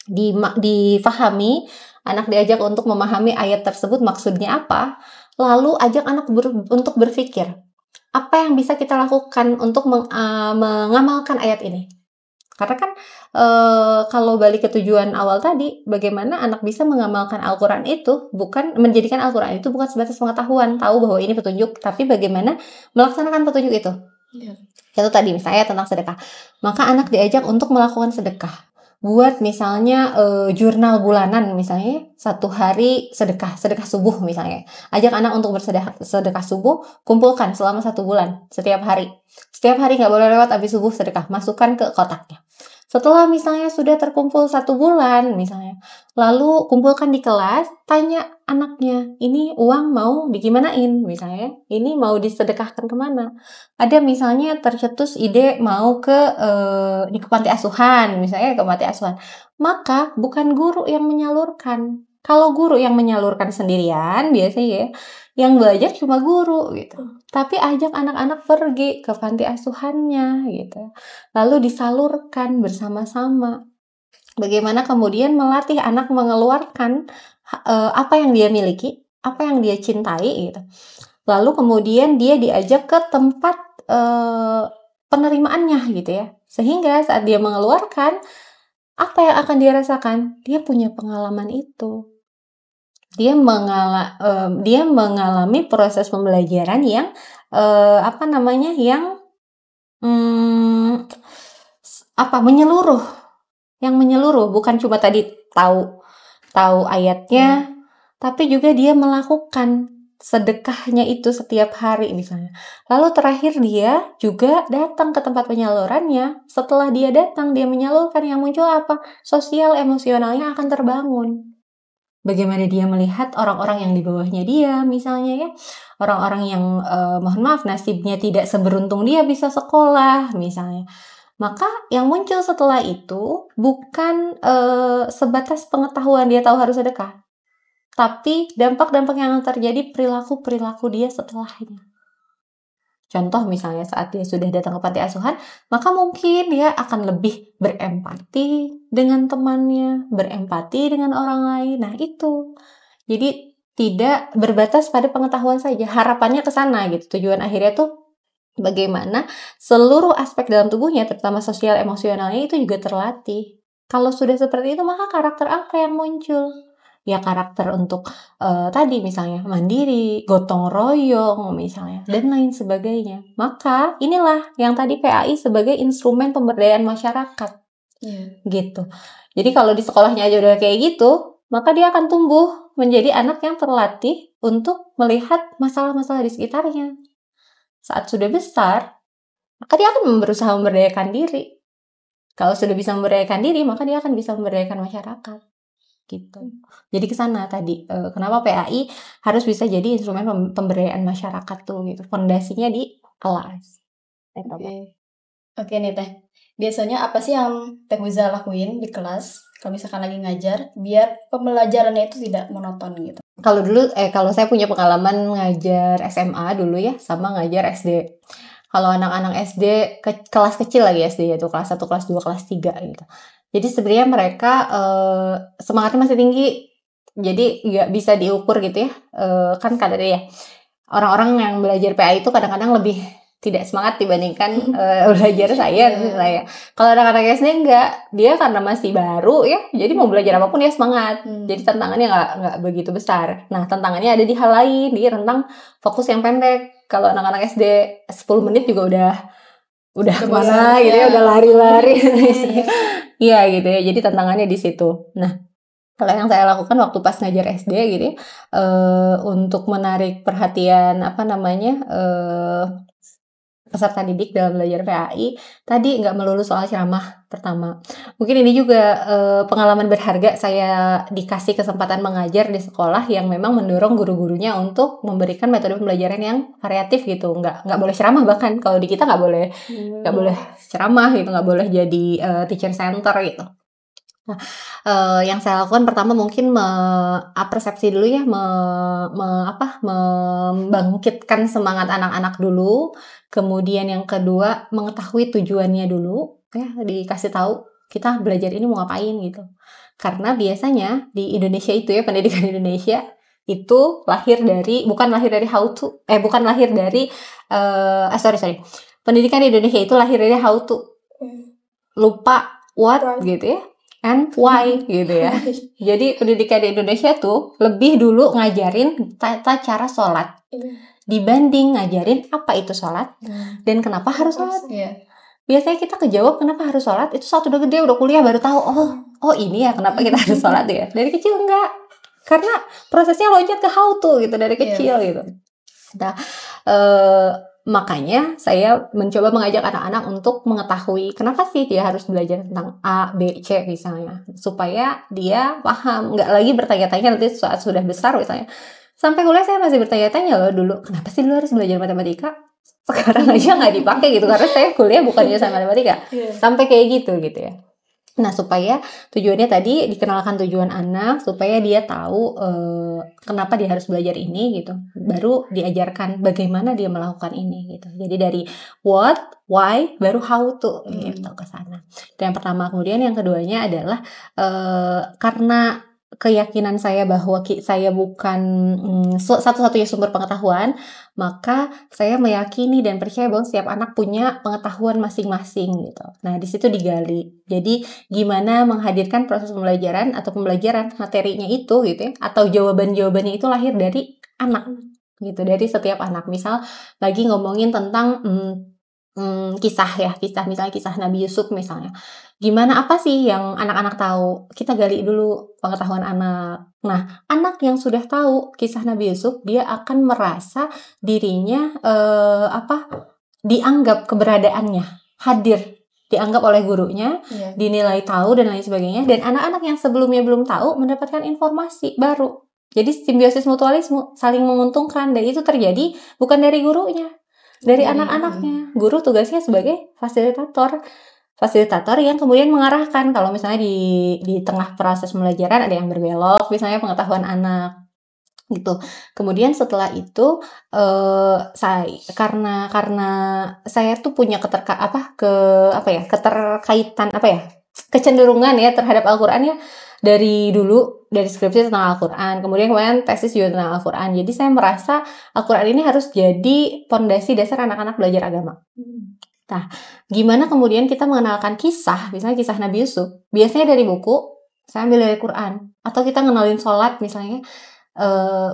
Difahami, anak diajak untuk memahami ayat tersebut maksudnya apa, lalu ajak anak untuk berpikir apa yang bisa kita lakukan untuk mengamalkan ayat ini. Karena kan kalau balik ke tujuan awal tadi, bagaimana anak bisa mengamalkan Al-Quran itu, bukan menjadikan Al-Quran itu bukan sebatas pengetahuan, tahu bahwa ini petunjuk, tapi bagaimana melaksanakan petunjuk itu. Itu tadi misalnya tentang sedekah. Maka anak diajak untuk melakukan sedekah. Buat misalnya jurnal bulanan misalnya, 1 hari sedekah subuh misalnya. Ajak anak untuk bersedekah subuh, kumpulkan selama 1 bulan setiap hari. Setiap hari nggak boleh lewat habis subuh sedekah, masukkan ke kotaknya. Setelah misalnya sudah terkumpul 1 bulan misalnya, lalu kumpulkan di kelas, tanya anaknya, ini uang mau digimanain misalnya, ini mau disedekahkan kemana. Ada misalnya tercetus ide mau ke panti asuhan misalnya, ke panti asuhan. Maka bukan guru yang menyalurkan. Kalau guru yang menyalurkan sendirian biasanya ya, yang belajar cuma guru gitu. Tapi ajak anak-anak pergi ke panti asuhannya gitu. Lalu disalurkan bersama-sama. Bagaimana kemudian melatih anak mengeluarkan apa yang dia miliki, apa yang dia cintai gitu. Lalu kemudian dia diajak ke tempat penerimaannya gitu ya. Sehingga saat dia mengeluarkan, apa yang akan dia rasakan? Dia punya pengalaman itu. Dia mengalami proses pembelajaran yang menyeluruh, bukan cuma tadi tahu ayatnya, tapi juga dia melakukan sedekahnya itu setiap hari misalnya. Lalu terakhir dia juga datang ke tempat penyalurannya. Setelah dia datang, dia menyalurkan, yang muncul apa? Sosial emosionalnya akan terbangun. Bagaimana dia melihat orang-orang yang di bawahnya dia misalnya ya, orang-orang yang mohon maaf nasibnya tidak seberuntung dia bisa sekolah misalnya. Maka yang muncul setelah itu bukan sebatas pengetahuan dia tahu harus sedekah, tapi dampak-dampak yang terjadi perilaku dia setelahnya. Contoh misalnya saat dia sudah datang ke panti asuhan, maka mungkin dia akan lebih berempati dengan temannya, berempati dengan orang lain. Nah itu, jadi tidak berbatas pada pengetahuan saja. Harapannya ke sana gitu. Tujuan akhirnya tuh bagaimana seluruh aspek dalam tubuhnya, terutama sosial emosionalnya itu juga terlatih. Kalau sudah seperti itu, maka karakter apa yang muncul? Ya karakter untuk tadi misalnya mandiri, gotong royong misalnya, dan lain sebagainya. Maka inilah yang tadi PAI sebagai instrumen pemberdayaan masyarakat. Gitu. Jadi kalau di sekolahnya aja udah kayak gitu, maka dia akan tumbuh menjadi anak yang terlatih untuk melihat masalah-masalah di sekitarnya. Saat sudah besar, maka dia akan berusaha memberdayakan diri. Kalau sudah bisa memberdayakan diri, maka dia akan bisa memberdayakan masyarakat. Gitu. Jadi ke sana tadi kenapa PAI harus bisa jadi instrumen pemberdayaan masyarakat tuh gitu. Fondasinya di kelas. Oke nih Teh. Biasanya apa sih yang Teh Huza lakuin di kelas kalau misalkan lagi ngajar biar pembelajarannya itu tidak monoton gitu? Kalau saya punya pengalaman ngajar SMA dulu ya, sama ngajar SD. Kalau anak-anak SD kelas kecil lagi SD yaitu kelas 1, kelas 2, kelas 3 gitu. Jadi sebenarnya mereka semangatnya masih tinggi. Jadi nggak bisa diukur gitu ya. Kan kadang ya orang-orang yang belajar PA itu kadang-kadang lebih tidak semangat dibandingkan belajar saya. Kalau anak-anak SD enggak, dia karena masih baru ya, jadi mau belajar apapun dia semangat. Jadi tantangannya nggak begitu besar. Nah, tantangannya ada di hal lain, di rentang fokus yang pendek. Kalau anak-anak SD 10 menit juga udah kemana gitu ya, udah lari-lari. Iya gitu ya. Jadi tantangannya di situ. Nah, kalau yang saya lakukan waktu pas ngajar SD gitu ya, untuk menarik perhatian peserta didik dalam belajar PAI, tadi nggak melulu soal ceramah pertama. Mungkin ini juga pengalaman berharga, saya dikasih kesempatan mengajar di sekolah yang memang mendorong guru-gurunya untuk memberikan metode pembelajaran yang variatif gitu. Nggak boleh ceramah, bahkan kalau di kita nggak boleh ceramah gitu, nggak boleh jadi teacher center gitu. Nah, yang saya lakukan pertama mungkin persepsi dulu ya, membangkitkan semangat anak-anak dulu. Kemudian yang kedua, mengetahui tujuannya dulu, ya, dikasih tahu kita belajar ini mau ngapain gitu. Karena biasanya di Indonesia itu ya, pendidikan Indonesia itu bukan lahir dari pendidikan di Indonesia itu lahir dari how to, lupa what gitu ya, and why gitu ya. Jadi pendidikan di Indonesia tuh lebih dulu ngajarin tata cara sholat dibanding ngajarin apa itu sholat dan kenapa harus sholat. Biasanya kita kejawab kenapa harus sholat itu saat udah gede, udah kuliah baru tahu, oh ini ya kenapa kita harus sholat ya. Dari kecil enggak, karena prosesnya loncat ke how to gitu dari kecil gitu. Nah, makanya saya mencoba mengajak anak-anak untuk mengetahui kenapa sih dia harus belajar tentang A, B, C misalnya, supaya dia paham, nggak lagi bertanya-tanya nanti saat sudah besar misalnya. Sampai kuliah saya masih bertanya-tanya loh dulu, kenapa sih dulu harus belajar matematika? Sekarang aja nggak dipakai gitu, karena saya kuliah bukan jurusan matematika. Sampai kayak gitu ya. Nah, supaya tujuannya tadi dikenalkan tujuan anak, supaya dia tahu kenapa dia harus belajar ini gitu. Baru diajarkan bagaimana dia melakukan ini gitu. Jadi dari what, why, baru how to gitu ke sana. Dan yang pertama, kemudian yang keduanya adalah karena keyakinan saya bahwa saya bukan satu-satunya sumber pengetahuan, maka saya meyakini dan percaya bahwa setiap anak punya pengetahuan masing-masing gitu. Nah, di situ digali. Jadi gimana menghadirkan proses pembelajaran atau pembelajaran materinya itu gitu ya, atau jawaban-jawabannya itu lahir dari anak gitu, dari setiap anak. Misal lagi ngomongin tentang kisah misalnya kisah Nabi Yusuf misalnya. Gimana, apa sih yang anak-anak tahu? Kita gali dulu pengetahuan anak. Nah, anak yang sudah tahu kisah Nabi Yusuf, dia akan merasa dirinya dianggap keberadaannya, hadir, dianggap oleh gurunya, dinilai tahu dan lain sebagainya. Dan anak-anak yang sebelumnya belum tahu mendapatkan informasi baru. Jadi simbiosis mutualisme, saling menguntungkan, dan itu terjadi bukan dari gurunya, dari anak-anaknya. Guru tugasnya sebagai fasilitator yang kemudian mengarahkan kalau misalnya di tengah proses pembelajaran ada yang berbelok, misalnya pengetahuan anak gitu. Kemudian setelah itu karena saya tuh punya kecenderungan ya terhadap Al-Qur'an ya, dari dulu, dari skripsi tentang Al-Qur'an, kemudian tesis juga tentang Al-Qur'an. Jadi saya merasa Al-Qur'an ini harus jadi fondasi dasar anak-anak belajar agama. Nah, gimana kemudian kita mengenalkan kisah, misalnya kisah Nabi Yusuf, biasanya dari buku, saya ambil dari Quran, atau kita ngenalin sholat misalnya,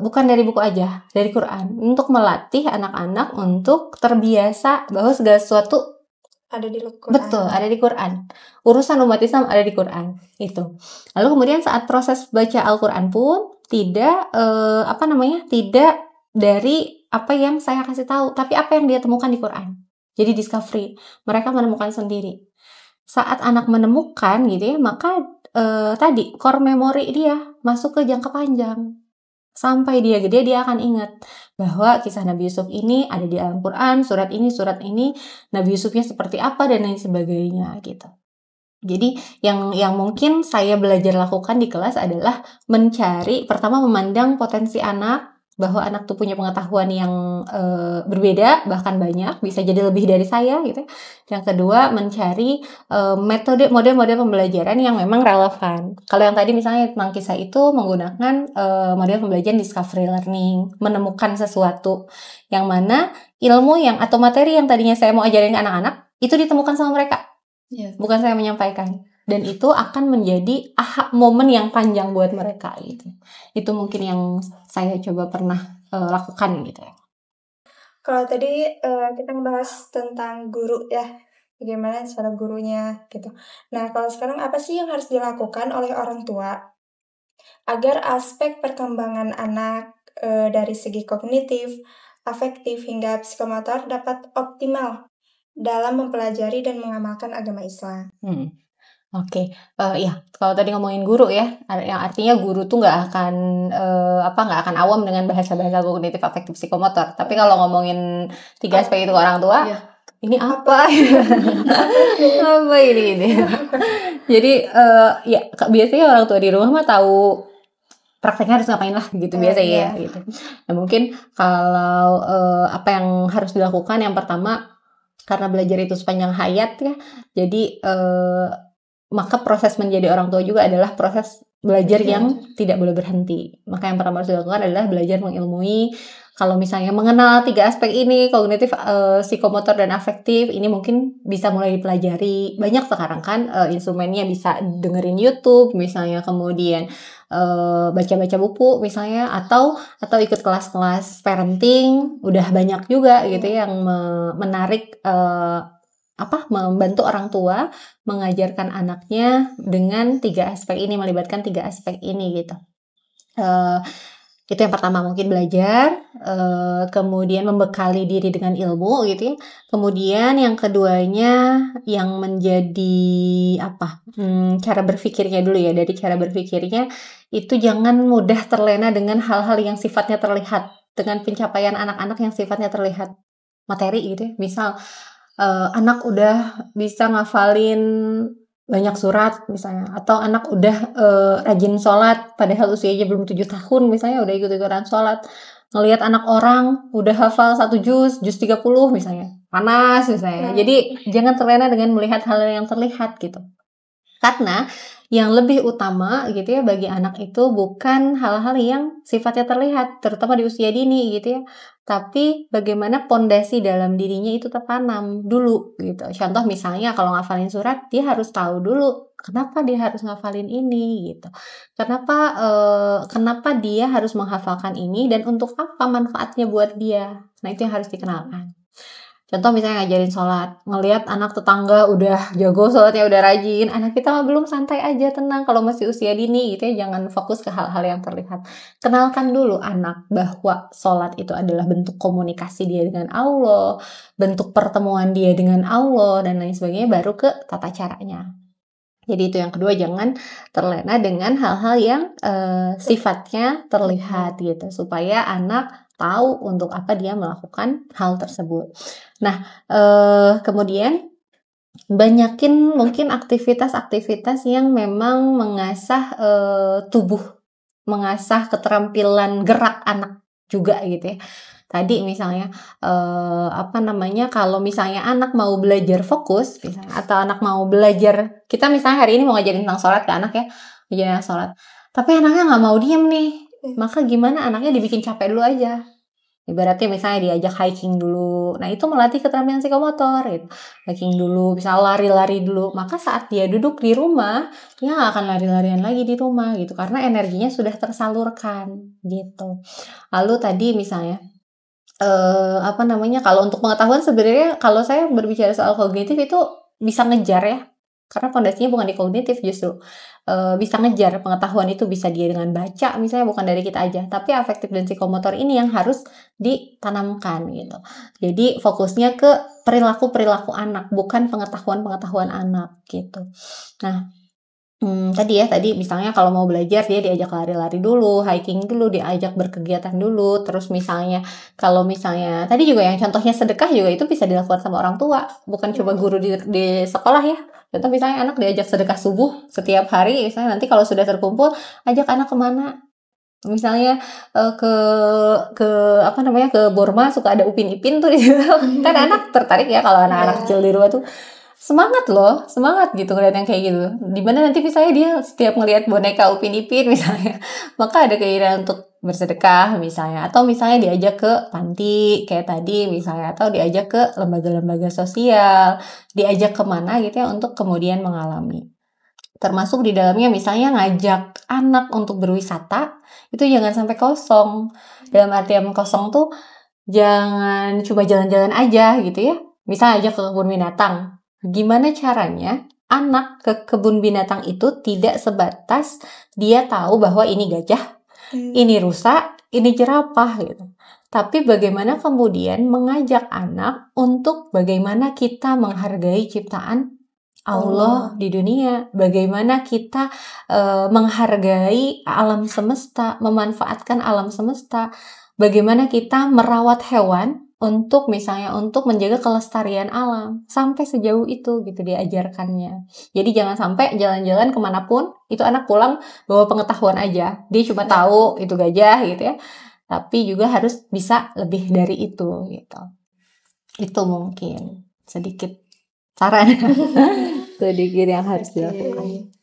bukan dari buku aja, dari Quran, untuk melatih anak-anak untuk terbiasa bahwa segala sesuatu ada di Quran. Betul, ada di Quran. Urusan umat Islam ada di Quran, itu. Lalu kemudian saat proses baca Al-Quran pun tidak tidak dari apa yang saya kasih tahu, tapi apa yang dia temukan di Quran. Jadi discovery, mereka menemukan sendiri. Saat anak menemukan gitu ya, maka tadi core memory dia masuk ke jangka panjang. Sampai dia gede dia akan ingat bahwa kisah Nabi Yusuf ini ada di Al-Quran, surat ini, Nabi Yusufnya seperti apa dan lain sebagainya gitu. Jadi yang mungkin saya belajar lakukan di kelas adalah memandang potensi anak, bahwa anak tuh punya pengetahuan yang berbeda, bahkan banyak, bisa jadi lebih dari saya gitu. Yang kedua, mencari model-model pembelajaran yang memang relevan. Kalau yang tadi misalnya tentang kisah itu menggunakan model pembelajaran discovery learning, menemukan sesuatu yang mana ilmu yang atau materi yang tadinya saya mau ajarin ke anak-anak itu ditemukan sama mereka. Bukan saya menyampaikan. Dan itu akan menjadi aha momen yang panjang buat mereka gitu. Itu mungkin yang saya coba pernah lakukan gitu ya. Kalau tadi kita ngebahas tentang guru ya, bagaimana cara gurunya gitu. Nah, kalau sekarang apa sih yang harus dilakukan oleh orang tua agar aspek perkembangan anak dari segi kognitif, afektif, hingga psikomotor dapat optimal dalam mempelajari dan mengamalkan agama Islam? Oke, ya kalau tadi ngomongin guru ya, yang artinya guru tuh nggak akan awam dengan bahasa-bahasa kognitif, afektif, psikomotor. Tapi kalau ngomongin 3 aspek itu ke orang tua, ini apa? Apa ini? Jadi ya biasanya orang tua di rumah mah tahu prakteknya harus ngapain lah gitu biasanya ya gitu. Nah mungkin kalau apa yang harus dilakukan, yang pertama, karena belajar itu sepanjang hayat ya, jadi maka proses menjadi orang tua juga adalah proses belajar yang tidak boleh berhenti. Maka yang pertama harus dilakukan adalah belajar mengilmui. Kalau misalnya mengenal 3 aspek ini, kognitif, psikomotor, dan afektif, ini mungkin bisa mulai dipelajari. Banyak sekarang kan instrumennya, bisa dengerin YouTube misalnya, kemudian baca-baca buku misalnya, atau ikut kelas-kelas parenting. Udah banyak juga gitu yang menarik membantu orang tua mengajarkan anaknya dengan 3 aspek ini, melibatkan 3 aspek ini gitu. Itu yang pertama, mungkin belajar, kemudian membekali diri dengan ilmu gitu ya. Kemudian yang keduanya yang menjadi cara berpikirnya dulu ya. Dari cara berpikirnya itu jangan mudah terlena dengan hal-hal yang sifatnya terlihat, dengan pencapaian anak-anak yang sifatnya terlihat materi gitu ya. Misal anak udah bisa ngafalin banyak surat misalnya, atau anak udah rajin sholat padahal usianya belum 7 tahun misalnya, udah ikut-ikutan sholat. Ngelihat anak orang udah hafal 1 juz 30 misalnya, panas misalnya. Jadi jangan terlena dengan melihat hal yang terlihat gitu. Karena yang lebih utama gitu ya bagi anak itu bukan hal-hal yang sifatnya terlihat, terutama di usia dini gitu ya, tapi bagaimana pondasi dalam dirinya itu tertanam dulu gitu. Contoh misalnya kalau ngafalin surat, dia harus tahu dulu kenapa dia harus ngafalin ini gitu. Kenapa dia harus menghafalkan ini dan untuk apa manfaatnya buat dia. Nah, itu yang harus dikenalkan. Contoh misalnya ngajarin sholat, ngelihat anak tetangga udah jago sholatnya, udah rajin, anak kita mah belum, santai aja, tenang. Kalau masih usia dini gitu ya, jangan fokus ke hal-hal yang terlihat. Kenalkan dulu anak bahwa sholat itu adalah bentuk komunikasi dia dengan Allah, bentuk pertemuan dia dengan Allah, dan lain sebagainya, baru ke tata caranya. Jadi itu yang kedua, jangan terlena dengan hal-hal yang sifatnya terlihat gitu, supaya anak tahu untuk apa dia melakukan hal tersebut. Nah, kemudian banyakin mungkin aktivitas-aktivitas yang memang mengasah tubuh, mengasah keterampilan gerak anak juga gitu ya. Tadi misalnya kalau misalnya anak mau belajar fokus misalnya, atau anak mau belajar, kita misalnya hari ini mau ngajarin tentang sholat ke anak ya, ngajarin sholat, tapi anaknya nggak mau diem nih. Maka gimana, anaknya dibikin capek dulu aja. Ibaratnya misalnya diajak hiking dulu. Nah, itu melatih keterampilan psikomotor gitu. Hiking dulu, bisa lari-lari dulu. Maka saat dia duduk di rumah, dia nggak akan lari-larian lagi di rumah gitu, karena energinya sudah tersalurkan gitu. Lalu tadi misalnya kalau untuk pengetahuan, sebenarnya kalau saya berbicara soal kognitif itu bisa ngejar ya. Karena fondasinya bukan di kognitif, justru bisa ngejar pengetahuan itu, bisa dia dengan baca misalnya, bukan dari kita aja, tapi afektif dan psikomotor ini yang harus ditanamkan gitu. Jadi fokusnya ke perilaku anak, bukan pengetahuan anak gitu. Nah, tadi misalnya kalau mau belajar, dia diajak lari-lari dulu, hiking dulu, diajak berkegiatan dulu. Terus misalnya kalau misalnya tadi juga yang contohnya sedekah juga, itu bisa dilakukan sama orang tua, bukan cuma guru di sekolah ya. Contoh misalnya anak diajak sedekah subuh setiap hari misalnya, nanti kalau sudah terkumpul, ajak anak kemana, Misalnya ke apa namanya, ke Burma suka ada Upin Ipin tuh gitu. Kan anak tertarik ya kalau anak-anak kecil di rumah tuh. Semangat gitu ngeliat yang kayak gitu. Dimana nanti misalnya dia setiap ngelihat boneka Upin Ipin misalnya, maka ada keinginan untuk bersedekah misalnya, atau misalnya diajak ke panti kayak tadi misalnya, atau diajak ke lembaga-lembaga sosial, diajak kemana gitu ya untuk kemudian mengalami. Termasuk di dalamnya misalnya ngajak anak untuk berwisata, itu jangan sampai kosong. Dalam artian kosong tuh jangan cuma jalan-jalan aja gitu ya. Misalnya ajak ke kebun binatang. Gimana caranya anak ke kebun binatang itu tidak sebatas dia tahu bahwa ini gajah, ini rusa, ini jerapah gitu. Tapi bagaimana kemudian mengajak anak untuk bagaimana kita menghargai ciptaan Allah di dunia, bagaimana kita menghargai alam semesta, memanfaatkan alam semesta, bagaimana kita merawat hewan untuk misalnya untuk menjaga kelestarian alam, sampai sejauh itu gitu diajarkannya. Jadi jangan sampai jalan-jalan kemanapun itu anak pulang bawa pengetahuan aja, dia cuma tahu itu gajah gitu ya, tapi juga harus bisa lebih dari itu gitu. Itu mungkin sedikit saran sedikit yang harus dilakukan.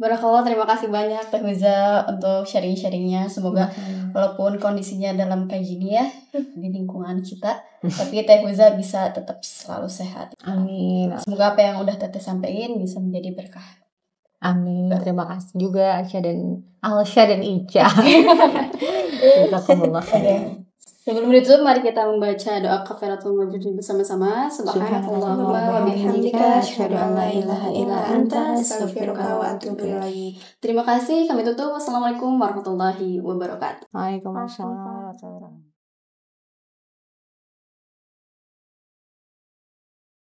Barakallah, terima kasih banyak Teh Huza untuk sharing-sharingnya. Semoga walaupun kondisinya dalam kayak gini ya di lingkungan kita, tapi Teh Huza bisa tetap selalu sehat. Amin. Semoga apa yang udah Teteh sampaikan bisa menjadi berkah. Amin. Terima kasih juga Alsya dan Ica. Jazakumullah khair. Sebelum ditutup, mari kita membaca doa kafaratul majlis bersama-sama. Subhanakallahumma wa bihamdika asyhadu an la ilaha illa anta astaghfiruka wa atubu ilaik. Terima kasih, kami tutup. Wassalamualaikum warahmatullahi wabarakatuh. Waalaikumsalam warahmatullahi wabarakatuh.